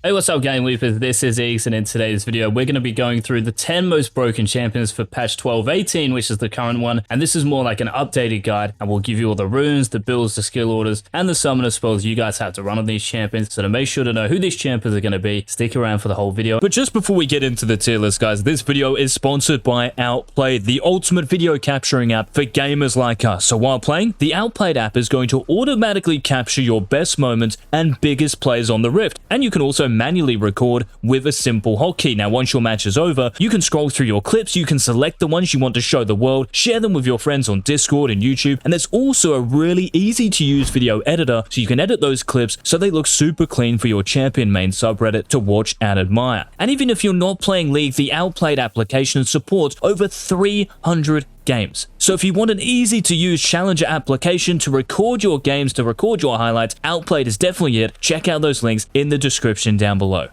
Hey, what's up, Game Weepers? This is Eeks, and in today's video, we're going to be going through the 10 most broken champions for patch 12.18, which is the current one, and this is more like an updated guide, and we'll give you all the runes, the builds, the skill orders, and the summoner spells you guys have to run on these champions. So to make sure to know who these champions are going to be, stick around for the whole video. But just before we get into the tier list, guys, this video is sponsored by Outplayed, the ultimate video capturing app for gamers like us. So while playing, the Outplayed app is going to automatically capture your best moments and biggest plays on the Rift, and you can also manually record with a simple hotkey. Now, once your match is over, you can scroll through your clips, you can select the ones you want to show the world, share them with your friends on Discord and YouTube, and there's also a really easy to use video editor, so you can edit those clips so they look super clean for your champion main subreddit to watch and admire. And even if you're not playing League, the Outplayed application supports over 300 games. So if you want an easy to use challenger application to record your games, to record your highlights, Outplayed is definitely it. Check out those links in the description down below.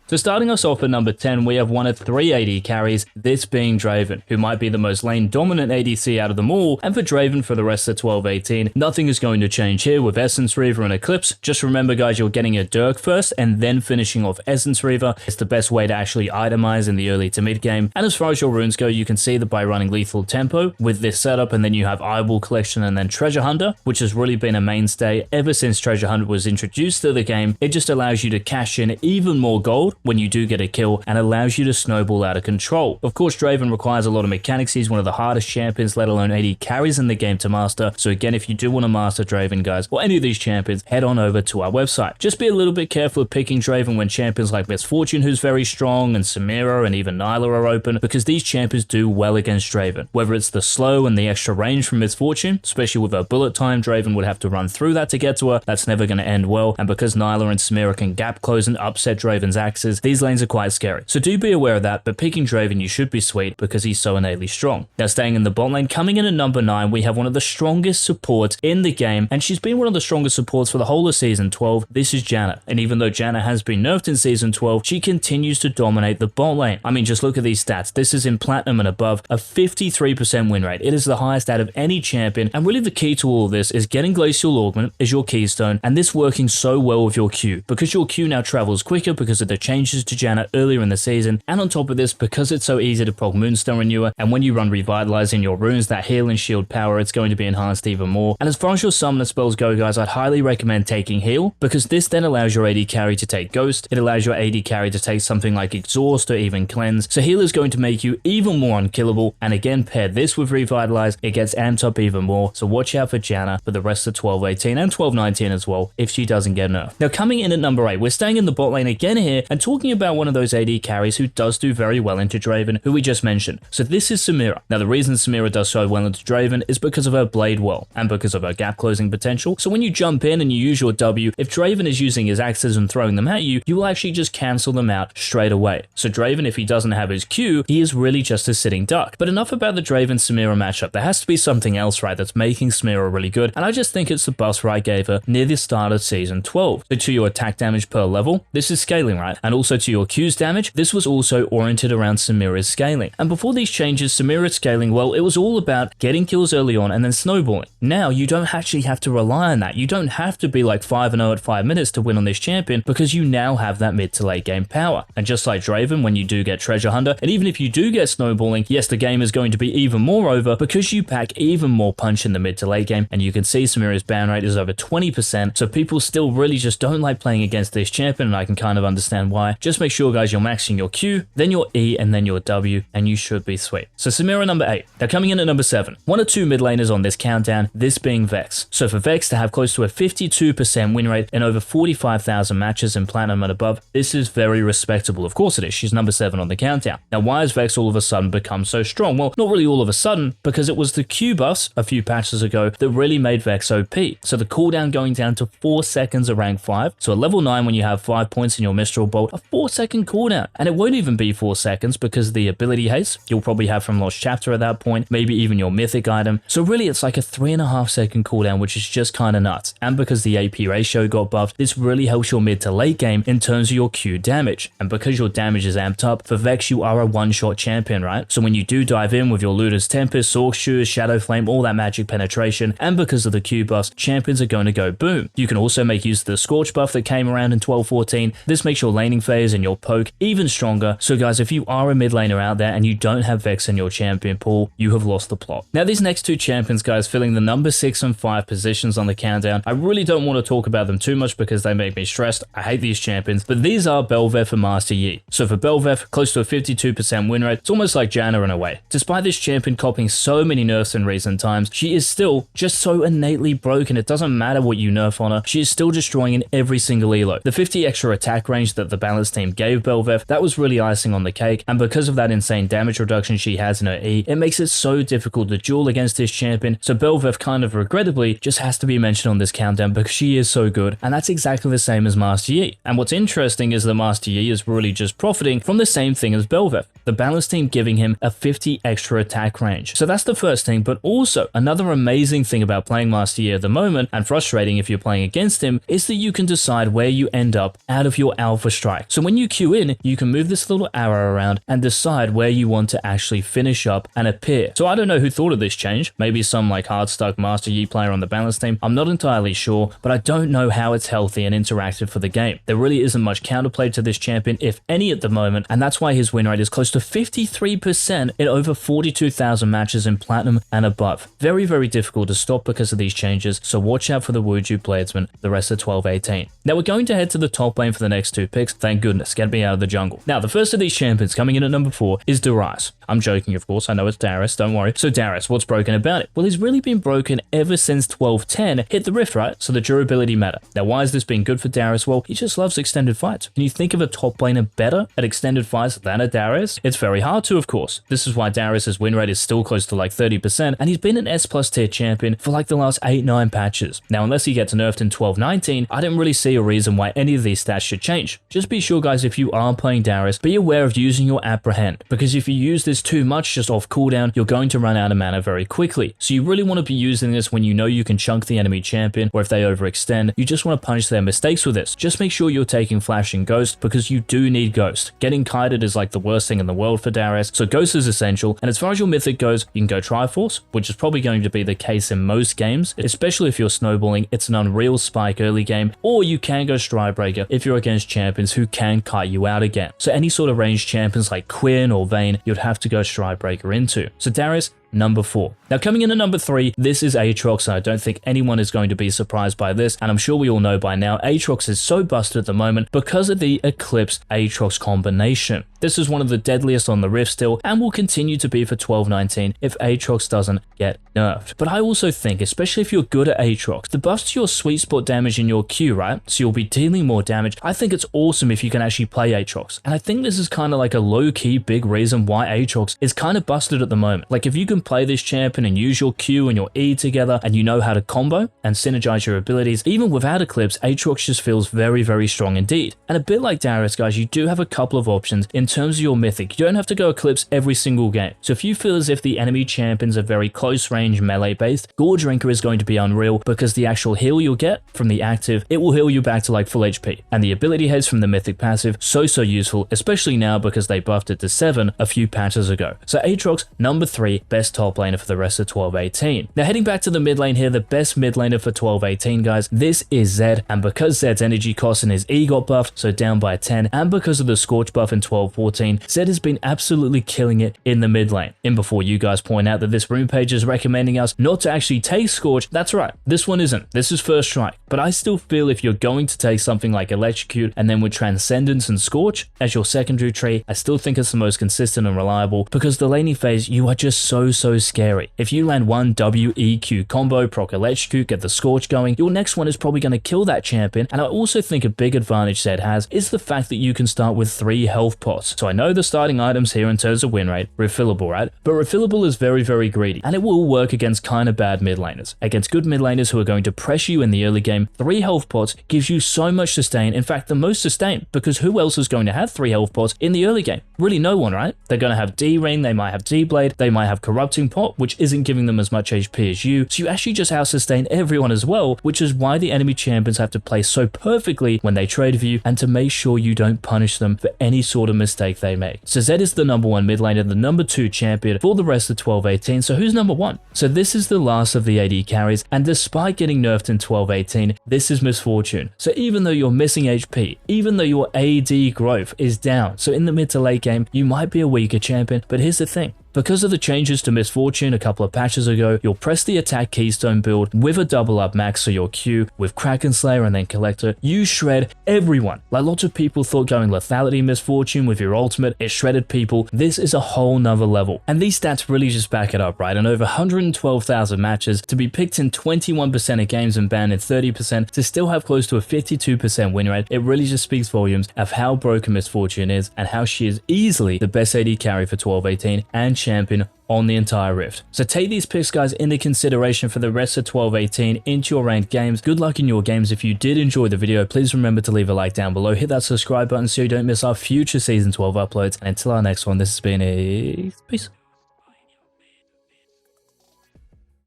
So starting us off at number 10, we have one of 3 AD carries, this being Draven, who might be the most lane dominant ADC out of them all, and for Draven for the rest of 12.18, nothing is going to change here with Essence Reaver and Eclipse. Just remember, guys, you're getting a Dirk first and then finishing off Essence Reaver. It's the best way to actually itemize in the early to mid game. And as far as your runes go, you can see that by running Lethal Tempo with this setup, and then you have Eyeball Collection and then Treasure Hunter, which has really been a mainstay ever since Treasure Hunter was introduced to the game. It just allows you to cash in even more gold when you do get a kill and allows you to snowball out of control. Of course, Draven requires a lot of mechanics. He's one of the hardest champions, let alone AD carries in the game to master. So again, if you do want to master Draven, guys, or any of these champions, head on over to our website. Just be a little bit careful of picking Draven when champions like Misfortune, who's very strong, and Samira and even Nyla are open, because these champions do well against Draven. Whether it's the slow and the extra range from Misfortune, especially with her bullet time, Draven would have to run through that to get to her. That's never going to end well. And because Nyla and Samira can gap close and upset Draven's axes, these lanes are quite scary. So do be aware of that, but picking Draven, you should be sweet because he's so innately strong. Now, staying in the bot lane, coming in at number 9, we have one of the strongest supports in the game, and she's been one of the strongest supports for the whole of Season 12. This is Janna, and even though Janna has been nerfed in Season 12, she continues to dominate the bot lane. I mean, just look at these stats. This is in Platinum and above, a 53% win rate. It is the highest out of any champion, and really the key to all of this is getting Glacial Augment as your keystone, and this working so well with your Q, because your Q now travels quicker because of the changes to Janna earlier in the season, and on top of this, because it's so easy to proc Moonstone Renewer, and when you run Revitalize in your runes, that heal and shield power, it's going to be enhanced even more. And as far as your summoner spells go, guys, I'd highly recommend taking heal, because this then allows your AD carry to take Ghost, it allows your AD carry to take something like Exhaust or even Cleanse, so heal is going to make you even more unkillable, and again, pair this with Revitalize, it gets amped up even more, so watch out for Janna for the rest of 12.18 and 12.19 as well, if she doesn't get nerfed. Now, coming in at number 8, we're staying in the bot lane again here, and talking about one of those AD carries who does do very well into Draven, who we just mentioned. So this is Samira. Now, the reason Samira does so well into Draven is because of her blade well, and because of her gap closing potential. So when you jump in and you use your W, if Draven is using his axes and throwing them at you, you will actually just cancel them out straight away. So Draven, if he doesn't have his Q, he is really just a sitting duck. But enough about the Draven-Samira matchup. There has to be something else, right, that's making Samira really good, and I just think it's the buff I gave her near the start of Season 12. So to your attack damage per level, this is scaling, right? And also to your Q's damage, this was also oriented around Samira's scaling. And before these changes, Samira's scaling, well, it was all about getting kills early on and then snowballing. Now, you don't actually have to rely on that. You don't have to be like 5-0 at 5 minutes to win on this champion, because you now have that mid to late game power. And just like Draven, when you do get Treasure Hunter, and even if you do get snowballing, yes, the game is going to be even more over because you pack even more punch in the mid to late game. And you can see Samira's ban rate is over 20%, so people still really just don't like playing against this champion, and I can kind of understand why. Just make sure, guys, you're maxing your Q, then your E, and then your W, and you should be sweet. So Samira number 8. Now coming in at number 7, one or two mid laners on this countdown, this being Vex. So for Vex to have close to a 52% win rate in over 45,000 matches in Platinum and above, this is very respectable. Of course it is. She's number 7 on the countdown. Now why has Vex all of a sudden become so strong? Well, not really all of a sudden, because it was the Q buffs a few patches ago that really made Vex OP. So the cooldown going down to 4 seconds at rank 5. So at level 9, when you have 5 points in your Mistral Bolt, a 4-second cooldown. And it won't even be 4 seconds because the ability haste you'll probably have from Lost Chapter at that point, maybe even your mythic item. So really it's like a 3.5-second cooldown, which is just kind of nuts. And because the AP ratio got buffed, this really helps your mid to late game in terms of your Q damage. And because your damage is amped up, for Vex you are a one-shot champion, right? So when you do dive in with your Looter's Tempest, Sorc Shoes, Shadow Flame, all that magic penetration, and because of the Q buffs, champions are going to go boom. You can also make use of the Scorch buff that came around in 12-14. This makes your laning phase and your poke even stronger. So guys, if you are a mid laner out there and you don't have Vex in your champion pool, you have lost the plot. Now these next two champions, guys, filling the number 6 and 5 positions on the countdown, I really don't want to talk about them too much because they make me stressed. I hate these champions, but these are Bel'Veth and Master Yi. So for Bel'Veth, close to a 52% win rate. It's almost like Janna in a way. Despite this champion copying so many nerfs in recent times, she is still just so innately broken. It doesn't matter what you nerf on her, she is still destroying in every single elo. The 50 extra attack range that the balance team gave Bel'Veth, that was really icing on the cake, and because of that insane damage reduction she has in her E, it makes it so difficult to duel against this champion. So Bel'Veth kind of regrettably just has to be mentioned on this countdown because she is so good, and that's exactly the same as Master Yi. And what's interesting is that Master Yi is really just profiting from the same thing as Bel'Veth, the balance team giving him a 50 extra attack range. So that's the first thing, but also another amazing thing about playing Master Yi at the moment, and frustrating if you're playing against him, is that you can decide where you end up out of your alpha strike. So when you queue in, you can move this little arrow around and decide where you want to actually finish up and appear. So I don't know who thought of this change, maybe some like hard stuck Master Yi player on the balance team, I'm not entirely sure, but I don't know how it's healthy and interactive for the game. There really isn't much counterplay to this champion, if any at the moment, and that's why his win rate is close to 53% in over 42,000 matches in Platinum and above. Very, very difficult to stop because of these changes, so watch out for the Wuju Bladesman the rest of 12-18. Now we're going to head to the top lane for the next two picks, thank goodness, get me out of the jungle. Now the first of these champions coming in at number 4 is Darius. I'm joking, of course, I know it's Darius, don't worry. So Darius, what's broken about it? Well, he's really been broken ever since 12-10 hit the Rift, right? So the durability matter. Now why has this been good for Darius? Well, he just loves extended fights. Can you think of a top laner better at extended fights than a Darius? It's very hard to, of course. This is why Darius's win rate is still close to like 30%, and he's been an S+ tier champion for like the last 8-9 patches. Now, unless he gets nerfed in 12-19, I didn't really see a reason why any of these stats should change. Just be sure, guys, if you are playing Darius, be aware of using your apprehend, because if you use this too much just off cooldown, you're going to run out of mana very quickly. So you really want to be using this when you know you can chunk the enemy champion, or if they overextend, you just want to punish their mistakes with this. Just make sure you're taking Flash and Ghost, because you do need Ghost. Getting kited is like the worst thing in the world for Darius, so Ghost is essential. And as far as your mythic goes, you can go Triforce, which is probably going to be the case in most games, especially if you're snowballing. It's an unreal spike early game, or you can go Stridebreaker if you're against champions who can kite you out again. So any sort of ranged champions like Quinn or Vayne, you'd have to go Stridebreaker into. So Darius, number 4. Now coming in at number 3, this is AAtrox, and I don't think anyone is going to be surprised by this, and I'm sure we all know by now, AAtrox is so busted at the moment because of the Eclipse AAtrox combination. This is one of the deadliest on the Rift still, and will continue to be for 12-19 if AAtrox doesn't get nerfed. But I also think, especially if you're good at AAtrox, the buffs to your sweet spot damage in your Q, right? So you'll be dealing more damage. I think it's awesome if you can actually play AAtrox, and I think this is kind of like a low-key big reason why AAtrox is kind of busted at the moment. Like if you can play this champion and use your Q and your E together, and you know how to combo and synergize your abilities, even without Eclipse, AAtrox just feels very, very strong indeed. And a bit like Darius, guys, you do have a couple of options in terms of your mythic. You don't have to go Eclipse every single game. So if you feel as if the enemy champions are very close range melee based, Gore Drinker is going to be unreal, because the actual heal you'll get from the active, it will heal you back to like full HP. And the ability heads from the mythic passive, so useful, especially now because they buffed it to 7 a few patches ago. So AAtrox, number 3, best top laner for the rest of 12-18. Now heading back to the mid lane here, the best mid laner for 12-18, guys, this is Zed, and because Zed's energy cost and his E got buffed, so down by 10, and because of the Scorch buff in 12-14, Zed has been absolutely killing it in the mid lane. And before you guys point out that this rune page is recommending us not to actually take Scorch, that's right, this one isn't. This is First Strike. But I still feel if you're going to take something like Electrocute and then with Transcendence and Scorch as your secondary tree, I still think it's the most consistent and reliable, because the laning phase, you are just so so scary. If you land one WEQ combo, proc electrocute, get the scorch going, your next one is probably going to kill that champion. And I also think a big advantage Zed has is the fact that you can start with 3 health pots. So I know the starting items here in terms of win rate, refillable, right? But refillable is very, very greedy, and it will work against kind of bad mid laners. Against good mid laners who are going to pressure you in the early game, 3 health pots gives you so much sustain. In fact, the most sustain, because who else is going to have 3 health pots in the early game? Really no one, right? They're going to have D-Ring, they might have D-Blade, they might have Corrupting Pot, which isn't giving them as much HP as you, so you actually just out-sustain everyone as well, which is why the enemy champions have to play so perfectly when they trade with you and to make sure you don't punish them for any sort of mistake they make. So Zed is the number 1 mid laner, the number 2 champion for the rest of 12-18, so who's number 1? So this is the last of the AD carries, and despite getting nerfed in 12-18, this is Misfortune. So even though you're missing HP, even though your AD growth is down, so in the mid to late game, you might be a weaker champion, but here's the thing. Because of the changes to Misfortune a couple of patches ago, you'll press the attack keystone build with a double up max, so your Q with Kraken Slayer and then Collector, you shred everyone. Like lots of people thought going lethality Misfortune with your ultimate, it shredded people. This is a whole nother level. And these stats really just back it up, right? And over 112,000 matches, to be picked in 21% of games and banned in 30%, to still have close to a 52% win rate, it really just speaks volumes of how broken Misfortune is and how she is easily the best AD carry for 12-18 and champion on the entire Rift. So take these picks, guys, into consideration for the rest of 12-18 into your ranked games. Good luck in your games. If you did enjoy the video, please remember to leave a like down below, hit that subscribe button so you don't miss our future season 12 uploads, and until our next one, this has been peace.